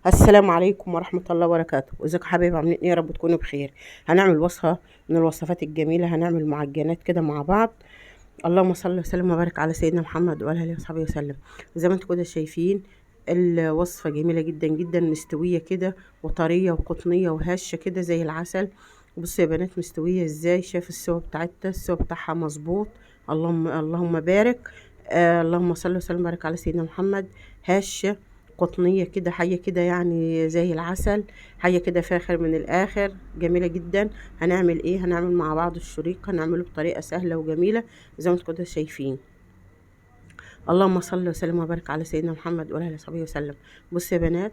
السلام عليكم ورحمة الله وبركاته. ازيكم يا حبايبي؟ عاملين ايه؟ يا رب تكونوا بخير. هنعمل وصفة من الوصفات الجميلة، هنعمل معجنات كده مع بعض. اللهم صل وسلم وبارك على سيدنا محمد وعلى اله وصحبه وسلم. زي ما انتم كده شايفين، الوصفة جميلة جدا جدا، مستوية كده وطرية وقطنية وهشة كده زي العسل. بصوا يا بنات مستوية ازاي، شايف السوا بتاعتها؟ السوا بتاعها مظبوط. اللهم بارك. اللهم صل وسلم وبارك على سيدنا محمد. هشة قطنية كده، حية كده يعني زي العسل، حية كده فاخر من الآخر، جميلة جدا. هنعمل ايه؟ هنعمل مع بعض الشريك، هنعمله بطريقة سهلة وجميلة زي ما انتم كده شايفين. اللهم صل وسلم وبارك على سيدنا محمد وعلى اله وصحبه وسلم. بصوا يا بنات،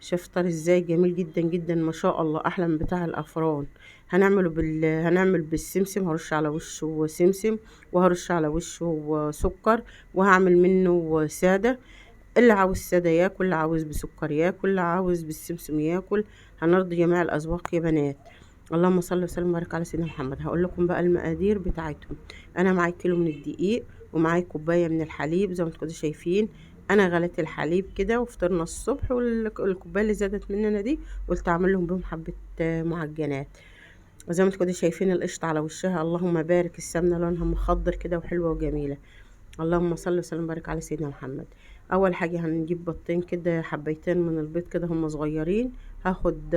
شايف طار ازاي؟ جميل جدا جدا ما شاء الله، احلى من بتاع الافران. هنعمل بالسمسم، هرش على وشه سمسم، وهرش على وشه سكر، وهعمل منه سادة. اللي عاوز سادة ياكل، اللي عاوز بسكر ياكل، اللي عاوز بالسمسم ياكل. هنرضي جميع الأذواق يا بنات. اللهم صل وسلم وبارك على سيدنا محمد. هقول لكم بقى المقادير بتاعتهم. انا معايا كيلو من الدقيق، ومعايا كوبايه من الحليب زي ما انتم كده شايفين. انا غليت الحليب كده وفطرنا الصبح، والكوبايه اللي زادت مننا دي قلت اعمل لهم بهم حبه معجنات. وزي ما انتم كده شايفين القشطه على وشها، اللهم بارك. السمنه لونها مخضر كده وحلوه وجميله. اللهم صل وسلم وبارك على سيدنا محمد. اول حاجه هنجيب بيضتين كده، حبيتين من البيض كده هم صغيرين. هاخد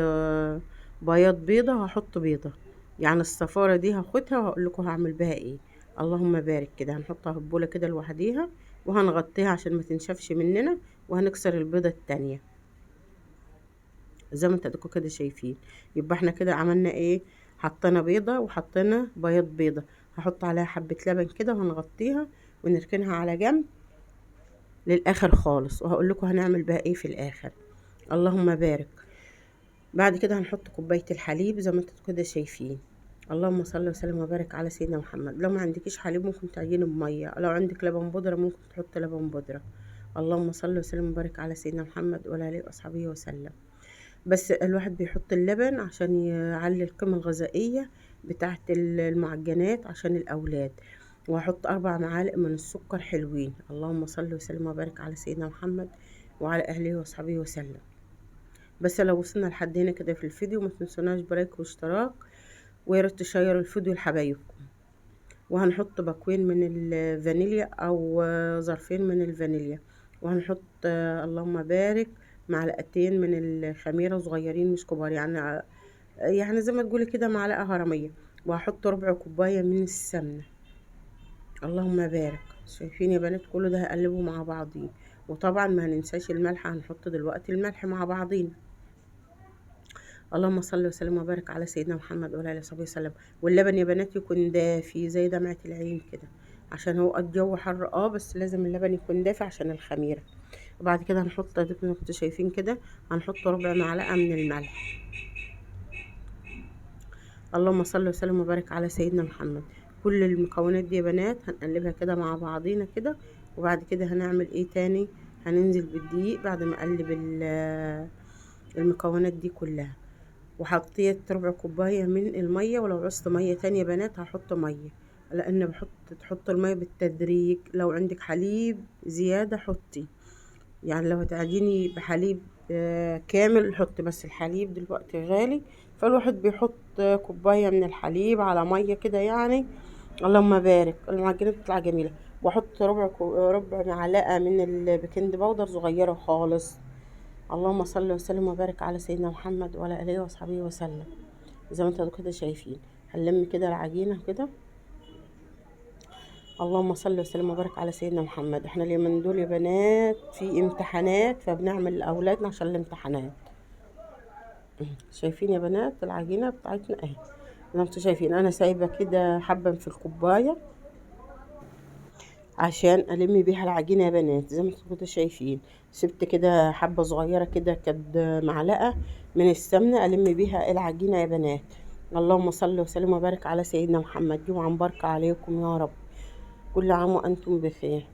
بياض بيضه، هحط بيضه يعني الصفاره دي هاخدها وهقول لكم هعمل بها ايه. اللهم بارك. كده هنحطها في بوله كده لوحديها، وهنغطيها عشان ما تنشفش مننا، وهنكسر البيضه التانية زي ما انتوا كده شايفين. يبقى احنا كده عملنا ايه؟ حطينا بيضة وحطينا بياض بيضة. هحط عليها حبة لبن كده وهنغطيها ونركنها على جنب للاخر خالص، وهقول لكم هنعمل بها ايه في الاخر. اللهم بارك. بعد كده هنحط كوبايه الحليب زي ما انتوا كده شايفين. اللهم صل وسلم وبارك على سيدنا محمد. لو ما عندكيش حليب ممكن تعجني بميه، لو عندك لبن بودره ممكن تحط لبن بودره. اللهم صل وسلم وبارك على سيدنا محمد وعلى اله وصحبه وسلم. بس الواحد بيحط اللبن عشان يعلي القيمة الغذائية بتاعت المعجنات عشان الأولاد. وهحط 4 معالق من السكر حلوين. اللهم صل وسلم وبارك على سيدنا محمد وعلى أهله وصحبه وسلم. بس لو وصلنا لحد هنا كده في الفيديو، ما تنسوناش برايك واشتراك، ويا ريت تشيروا الفيديو لحبايبكم. وهنحط باكوين من الفانيليا او ظرفين من الفانيليا. وهنحط اللهم بارك معلقتين من الخميره صغيرين مش كبار يعني زي ما تقولي كده معلقه هرميه. وهحط ربع كوبايه من السمنه. اللهم بارك. شايفين يا بنات؟ كل ده هقلبه مع بعضيه. وطبعا ما هننساش الملح، هنحط دلوقتي الملح مع بعضينا. اللهم صل وسلم وبارك على سيدنا محمد وعلى اله وصحبه وسلم. واللبن يا بنات يكون دافي زي دمعة العين كده، عشان هو الجو حر بس لازم اللبن يكون دافي عشان الخميرة. وبعد كده هنحط زي ما انتوا شايفين كده، هنحط ربع معلقة من الملح. اللهم صل وسلم وبارك على سيدنا محمد. كل المكونات دي يا بنات هنقلبها كده مع بعضينا كده. وبعد كده هنعمل ايه تاني؟ هننزل بالدقيق بعد ما اقلب المكونات دي كلها. وحطيت ربع كوباية من المية، ولو عوزت مية تانية يا بنات هحط مية، لان تحط المية بالتدريج. لو عندك حليب زيادة حطي، يعني لو هتعجني بحليب كامل حطي. بس الحليب دلوقتي غالي، فالواحد بيحط كوباية من الحليب على مية كده يعني. اللهم بارك. المعجنة بتطلع جميلة. واحط ربع معلقة من البيكنج باودر صغيرة خالص. اللهم صل وسلم وبارك على سيدنا محمد وعلى اله وصحبه وسلم. زي ما انتوا كده شايفين، هنلم كده العجينه كده. اللهم صل وسلم وبارك على سيدنا محمد. احنا اليومين دول يا بنات في امتحانات، فبنعمل لاولادنا عشان الامتحانات. شايفين يا بنات العجينه بتاعتنا اهي. زي ما انتوا شايفين انا سايبه كده حبه في الكوبايه عشان الم بيها العجينه يا بنات. زي ما انتوا كده شايفين، سبت كده حبه صغيره كده قد معلقه من السمنه الم بيها العجينه يا بنات. اللهم صل وسلم وبارك على سيدنا محمد. جمعة مباركة عليكم يا رب. كل عام وانتم بخير.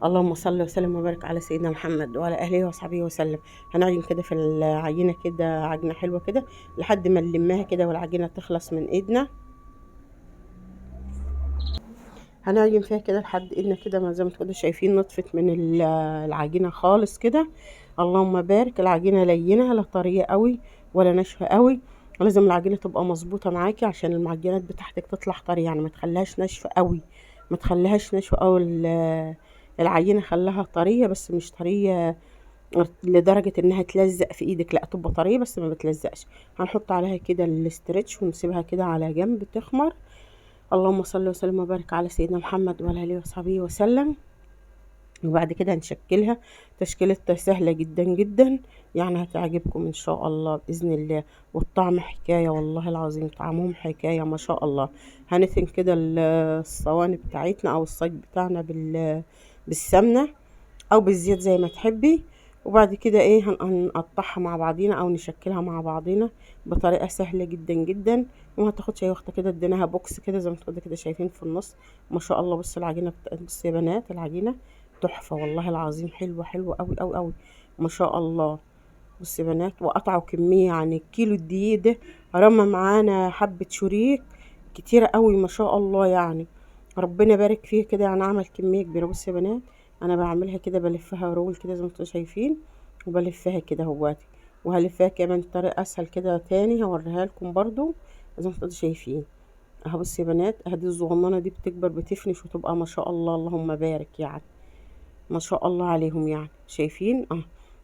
اللهم صل وسلم وبارك على سيدنا محمد وعلى اهله وصحبه وسلم. هنعجن كده في العجينه كده عجنه حلوه كده لحد ما نلمها كده والعجينه تخلص من ايدنا. هنعجن فيها كده لحد ايدنا كده، ما زي ما انتوا كده شايفين نطفت من العجينه خالص كده. اللهم بارك. العجينة لينة، لا طرية قوي ولا ناشفة قوي. لازم العجينة تبقى مظبوطة معاكي عشان المعجنات بتاعتك تطلع طرية، يعني ما تخليهاش ناشفة قوي. ما تخليهاش ناشفة قوي العجينة خليها طرية بس مش طرية لدرجة انها تلزق في ايدك، لا تبقى طرية بس ما بتلزقش. هنحط عليها كده الاسترتش ونسيبها كده على جنب تخمر. اللهم صل وسلم وبارك على سيدنا محمد وعلى اله وصحبه وسلم. وبعد كده هنشكلها تشكيلة سهلة جدا جدا، يعني هتعجبكم ان شاء الله بإذن الله. والطعم حكاية والله العظيم، طعمهم حكاية ما شاء الله. هنتن كده الصواني بتاعتنا او الصاج بتاعنا بالسمنة او بالزيت زي ما تحبي. وبعد كده ايه هنقطعها مع بعضينا او نشكلها مع بعضينا بطريقة سهلة جدا جدا. وما تاخدش اي وقت كده، اديناها بوكس كده زي ما انتوا كده شايفين في النص. ما شاء الله بصوا العجينة بصوا يا بنات العجينة تحفة والله العظيم، حلوة حلوة قوي قوي قوي ما شاء الله. بصوا يا بنات، وقطعوا كمية يعني الكيلو الدقيق ده رمى معانا حبة شريك كتيرة قوي ما شاء الله يعني. ربنا يبارك فيه كده، يعني عمل كمية كبيرة. بصوا يا بنات انا بعملها كده بلفها رول كده زي ما انتم شايفين، وبلفها كده اهواتي. وهلفها كمان بطريقة اسهل كده تاني هوريها لكم برضو زي ما انتم شايفين. اهو بصوا يا بنات، اهدي الصغننة دي بتكبر بتفنش وتبقى ما شاء الله اللهم بارك يعني. ما شاء الله عليهم يعني شايفين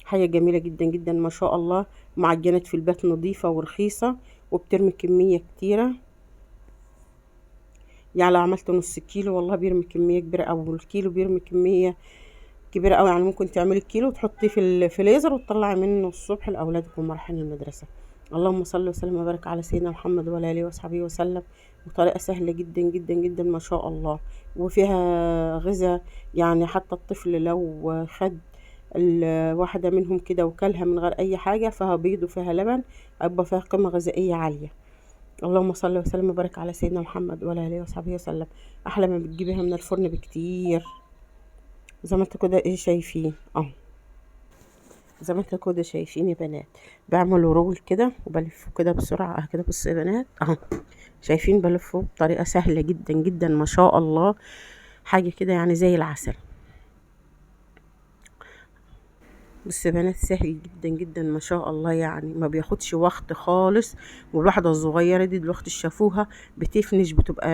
حاجة جميلة جدا جدا ما شاء الله. معجنات في البيت نظيفة ورخيصة وبترمي كمية كتيرة. يعني لو عملت نص كيلو والله بيرمي كمية كبيرة، او الكيلو بيرمي كمية كبيرة قوي. يعني ممكن تعملي الكيلو وتحطيه في الفريزر وتطلعي منه الصبح لأولادك وهم رايحين المدرسة. اللهم صل وسلم وبارك على سيدنا محمد وعلى آله وصحبه وسلم. بطريقة سهلة جدا جدا جدا ما شاء الله. وفيها غذاء، يعني حتى الطفل لو خد واحدة منهم كده وكلها من غير أي حاجة، فيها بيض وفيها لبن، هيبقى فيها قيمة غذائية عالية. اللهم صل وسلم وبارك على سيدنا محمد وعلى آله وصحبه وسلم. أحلى ما بتجيبيها من الفرن بكتير زي ما انتوا كده ايه شايفين زي ما انتوا كده شايفين يا بنات. بعمل رول كده وبلفه كده بسرعة كده. بصوا يا بنات شايفين بلفه بطريقة سهلة جدا جدا ما شاء الله. حاجة كده يعني زي العسل. بس يا بنات سهل جدا جدا ما شاء الله، يعني ما بياخدش وقت خالص. والواحدة الصغيرة دي دلوقتي شافوها بتفنش بتبقى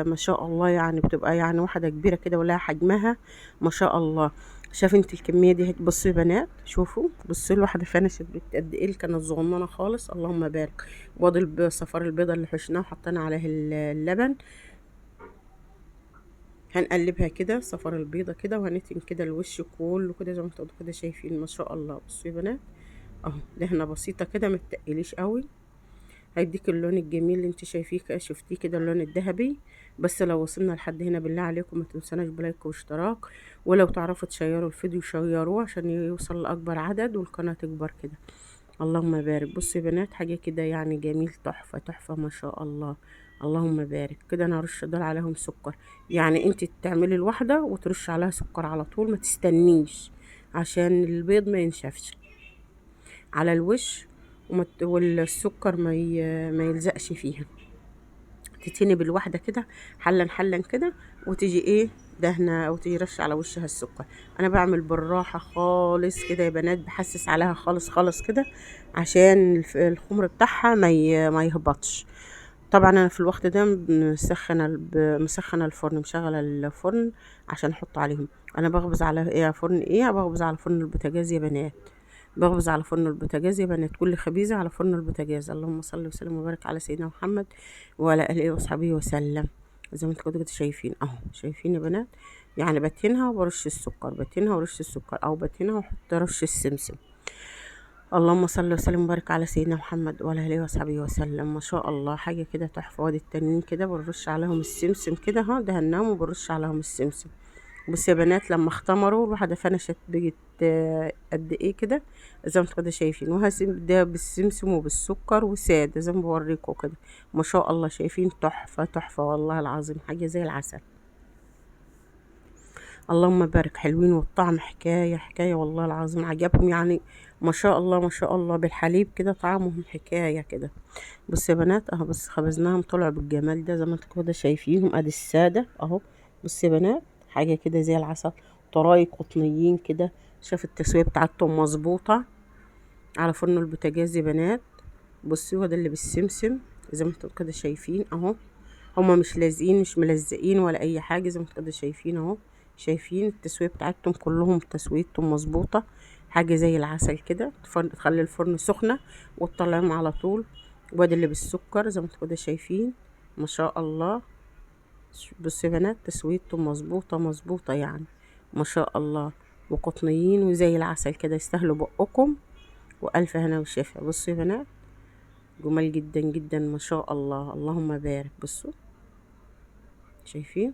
ما شاء الله، يعني بتبقى يعني واحدة كبيرة كده ولها حجمها ما شاء الله. شايف انت الكمية دي؟ بصوا يا بنات شوفوا، بصوا الواحدة فنشت قد ايه، كانت صغننة خالص اللهم بارك. وادي صفار البيضة اللي حشناه وحطينا عليه اللبن. هنقلبها كده صفار البيضة كده، وهنتن كده الوش كله كده زي ما انتوا كده شايفين ما شاء الله. بصوا يا بنات اهو دهنة بسيطة كده ما تقليش قوي. هيديك اللون الجميل اللي انت شايفيه كده، شفتيه كده اللون الذهبي. بس لو وصلنا لحد هنا بالله عليكم ما تنسوناش بلايك واشتراك. ولو تعرفوا تشيروا الفيديو شيروه عشان يوصل لأكبر عدد والقناة تكبر كده. اللهم بارك. بصوا يا بنات حاجة كده يعني جميل تحفة تحفة ما شاء الله. اللهم بارك. كده انا هرش دول عليهم سكر، يعني انت تعملي الواحدة وترش عليها سكر على طول، ما تستنيش عشان البيض ما ينشفش على الوش. والسكر ما يلزقش فيها. تتني بالواحدة كده حلا حلا كده، وتيجي ايه دهنة او تيجي رش على وشها السكر. انا بعمل بالراحة خالص كده يا بنات، بحسس عليها خالص خالص كده عشان الخمر بتاعها ما يهبطش. طبعا انا في الوقت ده مسخنه الفرن، مشغله الفرن عشان احط عليهم. انا بخبز على ايه فرن ايه؟ بخبز على فرن البوتاجاز يا بنات. بخبز على فرن البوتاجاز يا بنات، كل خبيزه على فرن البوتاجاز. اللهم صل وسلم وبارك على سيدنا محمد وعلى اله وصحبه وسلم. زي ما انتوا كده شايفين اهو، شايفين يا بنات؟ يعني بتنها وبرش السكر، بتنها ورش السكر، او بتنها واحط رش السمسم. اللهم صل وسلم وبارك على سيدنا محمد وعلى اله وصحبه وسلم. ما شاء الله حاجه كده تحفه. وادي التانيين كده بنرش عليهم السمسم كده دهناهم وبنرش عليهم السمسم. بص يا بنات لما اختمروا الواحده فنشت بقت قد ايه كده زي ما انتوا كده شايفين. ده بالسمسم وبالسكر وساده زي ما بوريكم كده ما شاء الله. شايفين تحفه تحفه والله العظيم، حاجه زي العسل. اللهم بارك. حلوين والطعم حكاية حكاية والله العظيم، عجبهم يعني ما شاء الله ما شاء الله. بالحليب كده طعمهم حكاية كده. بص يا بنات اهو، بس خبزناهم طلعوا بالجمال ده زي ما انتوا كده شايفينهم. ادي السادة اهو. بص يا بنات حاجة كده زي العسل، طراي قطنيين كده شاف التسوية بتاعتهم مظبوطة على فرن البوتاجاز يا بنات. بصوا ده اللي بالسمسم زي ما انتوا كده شايفين اهو، هما مش لازقين مش ملزقين ولا اي حاجه، زي ما انتوا كده شايفين اهو. شايفين التسويه بتاعتهم كلهم تسويتهم مظبوطه، حاجه زي العسل كده. تخلي الفرن سخنه وتطلعهم على طول. وادي اللي بالسكر زي ما انتوا كده شايفين ما شاء الله. بصوا يا بنات تسويتهم مظبوطه مظبوطه يعني ما شاء الله، وقطنيين وزي العسل كده، يستاهلوا بقكم والف هنا وشفا. بصوا يا بنات جمال جدا جدا ما شاء الله، اللهم بارك. بصوا شايفين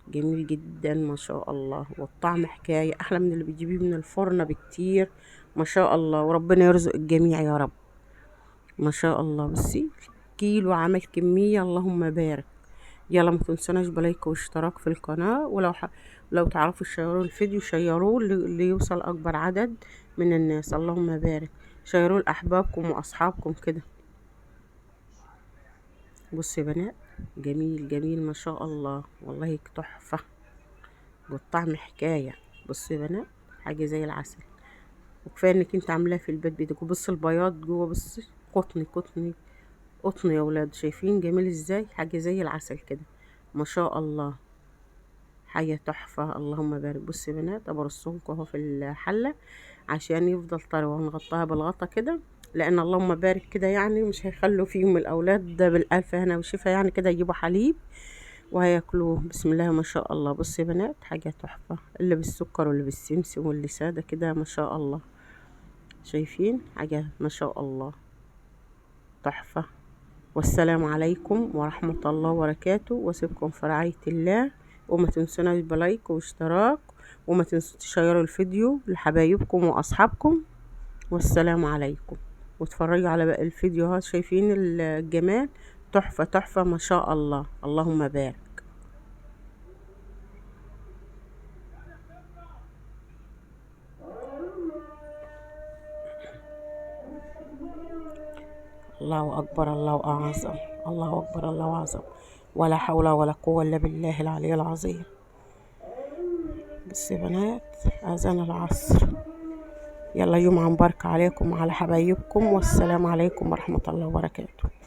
جميل جدا ما شاء الله، والطعم حكاية أحلى من اللي بتجيبيه من الفرن بكتير ما شاء الله. وربنا يرزق الجميع يا رب ما شاء الله. بصي كيلو عمل كمية اللهم بارك. يلا ما تنسوناش بلايك واشتراك في القناة، لو تعرفوا تشيروا الفيديو شيروه ليوصل أكبر عدد من الناس، اللهم بارك. شيروه لأحبابكم وأصحابكم كده. بصوا يا بنات جميل جميل ما شاء الله، والله تحفة والطعم حكاية. بصوا يا بنات حاجة زي العسل، وكفاية انك انت عاملاها في البيت بيدك. وبص البياض جوه، بص قطني قطني قطن يا ولاد، شايفين جميل ازاي، حاجة زي العسل كده ما شاء الله، حاجة تحفة اللهم بارك. بصوا يا بنات ابرصهمكم اهو في الحلة عشان يفضل طري، وهنغطيها بالغطا كده لان اللهم بارك كده يعني مش هيخلوا فيهم الاولاد ده بالالف هنا وشفا يعني كده، يجيبوا حليب وهياكلوه بسم الله ما شاء الله. بصوا يا بنات حاجة تحفة، اللي بالسكر واللي بالسمسم واللي سادة كده ما شاء الله. شايفين حاجة ما شاء الله تحفة. والسلام عليكم ورحمة الله وبركاته، واسيبكم في رعاية الله. وما تنسوناش بلايك واشتراك، وما تنسوا تشيروا الفيديو لحبايبكم واصحابكم. والسلام عليكم. واتفرجوا على باقي الفيديوهات، شايفين الجمال تحفة تحفة ما شاء الله، اللهم بارك. الله أكبر الله أعظم، الله أكبر الله أعظم، ولا حول ولا قوة إلا بالله العلي العظيم. بس يا بنات أذان العصر، يلا يوم عن بركة عليكم وعلى حبايبكم، والسلام عليكم ورحمة الله وبركاته.